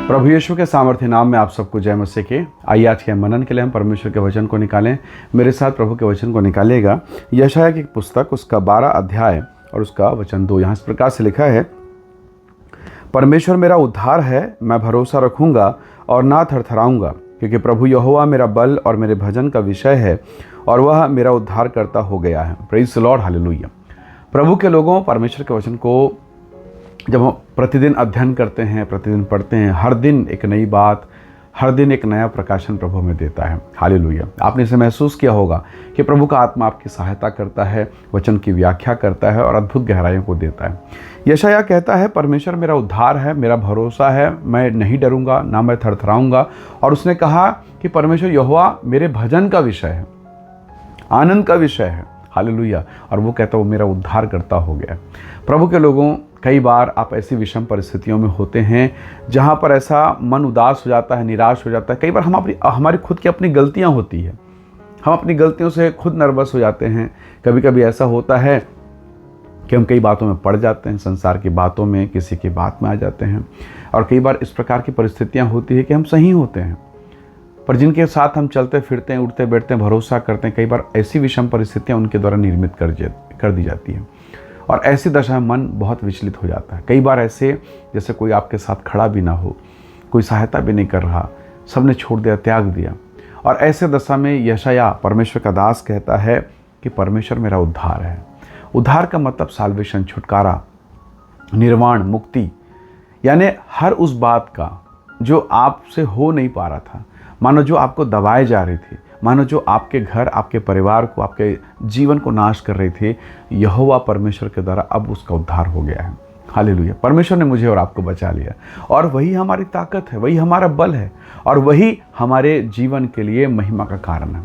प्रभु यीशु के सामर्थ्य नाम में आप सबको जय मसीह के। आइए आज के मनन के लिए हम परमेश्वर के वचन को निकालें। मेरे साथ प्रभु के वचन को निकालेगा यशायाह की पुस्तक, उसका 12 अध्याय और उसका वचन 2। यहाँ इस प्रकार से लिखा है, परमेश्वर मेरा उद्धार है, मैं भरोसा रखूँगा और ना थरथराऊँगा, क्योंकि प्रभु यहोवा मेरा बल और मेरे भजन का विषय है और वह मेरा उद्धार करता हो गया है। Praise the Lord, hallelujah. प्रभु के लोगों, परमेश्वर के वचन को जब हम प्रतिदिन अध्ययन करते हैं, प्रतिदिन पढ़ते हैं, हर दिन एक नई बात, हर दिन एक नया प्रकाशन प्रभु में देता है। हालेलुया। आपने इसे महसूस किया होगा कि प्रभु का आत्मा आपकी सहायता करता है, वचन की व्याख्या करता है और अद्भुत गहराइयों को देता है। यशायाह कहता है, परमेश्वर मेरा उद्धार है, मेरा भरोसा है, मैं नहीं डरूंगा, ना मैं थरथराऊंगा। और उसने कहा कि परमेश्वर यहोवा मेरे भजन का विषय है, आनंद का विषय है। हालेलुया। और वो कहता है वो मेरा उद्धार करता हो गया। प्रभु के लोगों, कई बार आप ऐसी विषम परिस्थितियों में होते हैं जहाँ पर ऐसा मन उदास हो जाता है, निराश हो जाता है। कई बार हमारी खुद की अपनी गलतियाँ होती है, हम अपनी गलतियों से खुद नर्वस हो जाते हैं। कभी कभी ऐसा होता है कि हम कई बातों में पड़ जाते हैं, संसार की बातों में, किसी की बात में आ जाते हैं। और कई बार इस प्रकार की परिस्थितियाँ होती है कि हम सही होते हैं, पर जिनके साथ हम चलते फिरते हैं, उठते बैठते हैं, भरोसा करते हैं, कई बार ऐसी विषम परिस्थितियाँ उनके द्वारा निर्मित कर दी जाती हैं। और ऐसी दशा में मन बहुत विचलित हो जाता है। कई बार ऐसे जैसे कोई आपके साथ खड़ा भी ना हो, कोई सहायता भी नहीं कर रहा, सबने छोड़ दिया, त्याग दिया। और ऐसे दशा में यशायाह, परमेश्वर का दास, कहता है कि परमेश्वर मेरा उद्धार है। उद्धार का मतलब साल्वेशन, छुटकारा, निर्वाण, मुक्ति, यानी हर उस बात का जो आपसे हो नहीं पा रहा था, मानो जो आपको दबाए जा रही थी, मानो जो आपके घर, आपके परिवार को, आपके जीवन को नाश कर रहे थे, यहोवा परमेश्वर के द्वारा अब उसका उद्धार हो गया है। हालेलुया। परमेश्वर ने मुझे और आपको बचा लिया, और वही हमारी ताकत है, वही हमारा बल है, और वही हमारे जीवन के लिए महिमा का कारण है।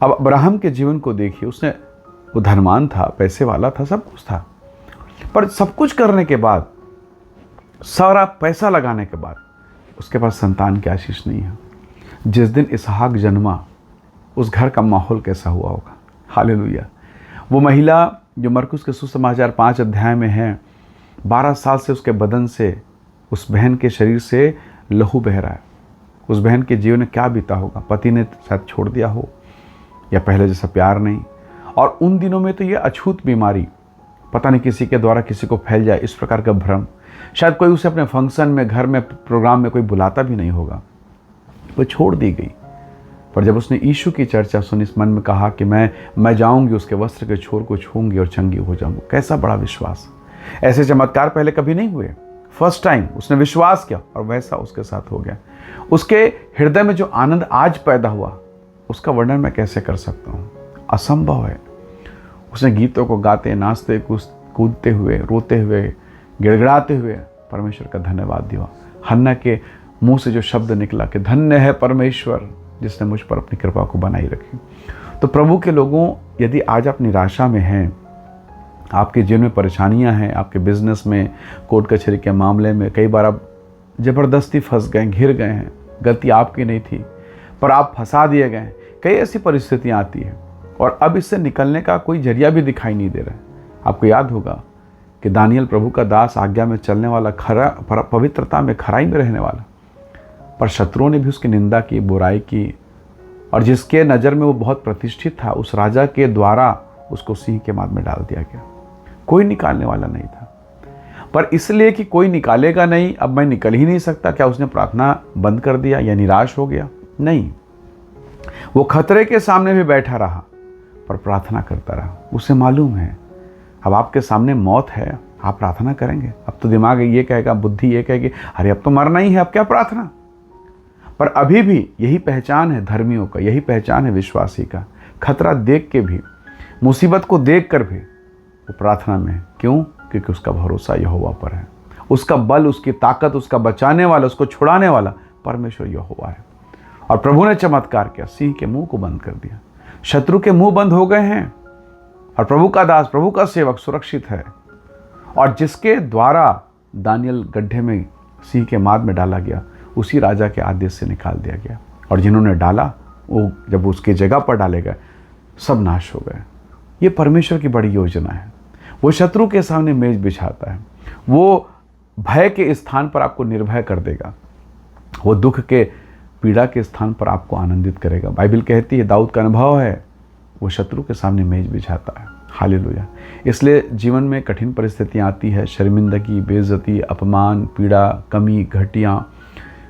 अब अब्राहम के जीवन को देखिए, वो धनवान था, पैसे वाला था, सब कुछ था, पर सब कुछ करने के बाद, सारा पैसा लगाने के बाद, उसके पास संतान की आशीष नहीं है। जिस दिन इसहाक जन्मा, उस घर का माहौल कैसा हुआ होगा। हालेलुया। वो महिला जो मरकुस के सुसमाचार 5 अध्याय में है, 12 साल से उसके बदन से, उस बहन के शरीर से लहू बह रहा है। उस बहन के जीवन में क्या बीता होगा। पति ने शायद छोड़ दिया हो, या पहले जैसा प्यार नहीं। और उन दिनों में तो ये अछूत बीमारी, पता नहीं किसी के द्वारा किसी को फैल जाए, इस प्रकार का भ्रम। शायद कोई उसे अपने फंक्शन में, घर में, प्रोग्राम में कोई बुलाता भी नहीं होगा। वो छोड़ दी गई। पर जब उसने यीशु की चर्चा सुनी, इस मन में कहा कि मैं जाऊंगी, उसके वस्त्र के छोर को छूंगी और चंगी हो जाऊंगी। कैसा बड़ा विश्वास। ऐसे चमत्कार पहले कभी नहीं हुए, फर्स्ट टाइम उसने विश्वास किया और वैसा उसके साथ हो गया। उसके हृदय में जो आनंद आज पैदा हुआ, उसका वर्णन मैं कैसे कर सकता हूँ, असंभव है। उसने गीतों को गाते, नाचते, कूदते हुए, रोते हुए, गिड़गिड़ाते हुए परमेश्वर का धन्यवाद दिया। हन्ना के मुंह से जो शब्द निकला कि धन्य है परमेश्वर जिसने मुझ पर अपनी कृपा को बनाई रखी। तो प्रभु के लोगों, यदि आज आप निराशा में हैं, आपके जीवन में परेशानियां हैं, आपके बिजनेस में, कोर्ट कचहरी के मामले में, कई बार आप ज़बरदस्ती फंस गए, घिर गए हैं, गलती आपकी नहीं थी पर आप फंसा दिए गए। कई ऐसी परिस्थितियां आती हैं और अब इससे निकलने का कोई जरिया भी दिखाई नहीं दे रहा है। आपको याद होगा कि दानियल प्रभु का दास, आज्ञा में चलने वाला, पवित्रता में, खराई में रहने वाला, पर शत्रुओं ने भी उसकी निंदा की, बुराई की, और जिसके नज़र में वो बहुत प्रतिष्ठित था, उस राजा के द्वारा उसको सिंह के माद में डाल दिया गया। कोई निकालने वाला नहीं था। पर इसलिए कि कोई निकालेगा नहीं, अब मैं निकल ही नहीं सकता, क्या उसने प्रार्थना बंद कर दिया या निराश हो गया? नहीं, वो खतरे के सामने भी बैठा रहा पर प्रार्थना करता रहा। उसे मालूम है अब आपके सामने मौत है, आप प्रार्थना करेंगे। अब तो दिमाग ये कहेगा, बुद्धि ये कहेगी, अरे अब तो मरना ही है, अब क्या प्रार्थना। पर अभी भी यही पहचान है धर्मियों का, यही पहचान है विश्वासी का। खतरा देख के भी, मुसीबत को देख कर भी वो प्रार्थना में है। क्यों? क्योंकि उसका भरोसा यहोवा पर है। उसका बल, उसकी ताकत, उसका बचाने वाला, उसको छुड़ाने वाला परमेश्वर यहोवा है। और प्रभु ने चमत्कार किया, सिंह के मुंह को बंद कर दिया, शत्रु के मुंह बंद हो गए हैं, और प्रभु का दास, प्रभु का सेवक सुरक्षित है। और जिसके द्वारा दानियल गड्ढे में, सिंह के माद में डाला गया, उसी राजा के आदेश से निकाल दिया गया। और जिन्होंने डाला, वो जब उसकी जगह पर डाले गए, सब नाश हो गए। ये परमेश्वर की बड़ी योजना है। वो शत्रु के सामने मेज बिछाता है, वो भय के स्थान पर आपको निर्भय कर देगा। वो दुख के, पीड़ा के स्थान पर आपको आनंदित करेगा। बाइबल कहती है, दाऊद का अनुभव है, वो शत्रु के सामने मेज बिछाता है। हालेलुया। इसलिए जीवन में कठिन परिस्थितियाँ आती है, शर्मिंदगी, बेइज्जती, अपमान, पीड़ा, कमी, घटियाँ,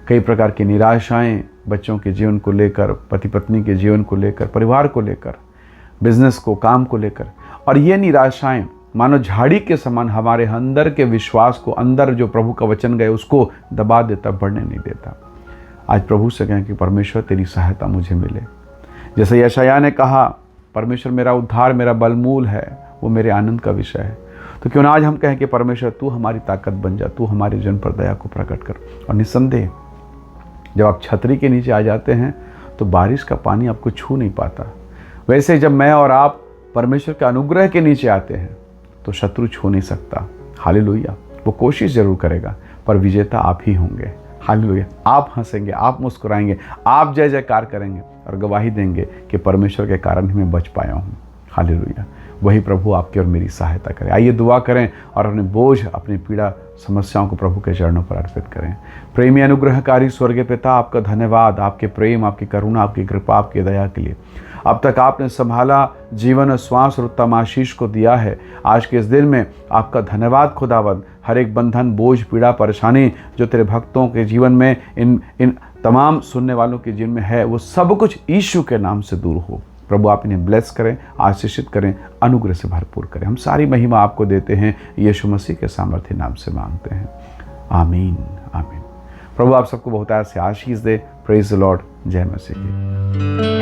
कई प्रकार की निराशाएं, बच्चों के जीवन को लेकर, पति पत्नी के जीवन को लेकर, परिवार को लेकर, बिजनेस को, काम को लेकर। और ये निराशाएं मानो झाड़ी के समान हमारे अंदर के विश्वास को, अंदर जो प्रभु का वचन गए उसको दबा देता, बढ़ने नहीं देता। आज प्रभु से कहें कि परमेश्वर तेरी सहायता मुझे मिले। जैसे यशायाह ने कहा, परमेश्वर मेरा उद्धार, मेरा बलमूल है, वो मेरे आनंद का विषय है। तो क्यों ना आज हम कहें कि परमेश्वर तू हमारी ताकत बन जा, तू हमारे जन पर दया को प्रकट कर। और निस्संदेह जब आप छतरी के नीचे आ जाते हैं तो बारिश का पानी आपको छू नहीं पाता। वैसे जब मैं और आप परमेश्वर के अनुग्रह के नीचे आते हैं तो शत्रु छू नहीं सकता। हालेलुया। वो कोशिश जरूर करेगा पर विजेता आप ही होंगे। हालेलुया। आप हंसेंगे, आप मुस्कुराएंगे, आप जय जयकार करेंगे और गवाही देंगे कि परमेश्वर के कारण ही मैं बच पाया हूँ। हालेलुया। वही प्रभु आपकी और मेरी सहायता करें। आइए दुआ करें और अपने बोझ, अपनी पीड़ा, समस्याओं को प्रभु के चरणों पर अर्पित करें। प्रेमी अनुग्रहकारी स्वर्गीय पिता, आपका धन्यवाद, आपके प्रेम, आपकी करुणा, आपकी कृपा, आपकी दया के लिए। अब तक आपने संभाला, जीवन, श्वास और उत्तम आशीष को दिया है। आज के इस दिन में आपका धन्यवाद खुदावंद। हर एक बंधन, बोझ, पीड़ा, परेशानी जो तेरे भक्तों के जीवन में, इन तमाम सुनने वालों के जीवन में है, वो सब कुछ यीशु के नाम से दूर हो। प्रभु आप इन्हें ब्लेस करें, आशीषित करें, अनुग्रह से भरपूर करें। हम सारी महिमा आपको देते हैं, यीशु मसीह के सामर्थ्य नाम से मांगते हैं। आमीन, आमीन। प्रभु आप सबको बहुत से आशीष दे। Praise the Lord. जय मसीह की।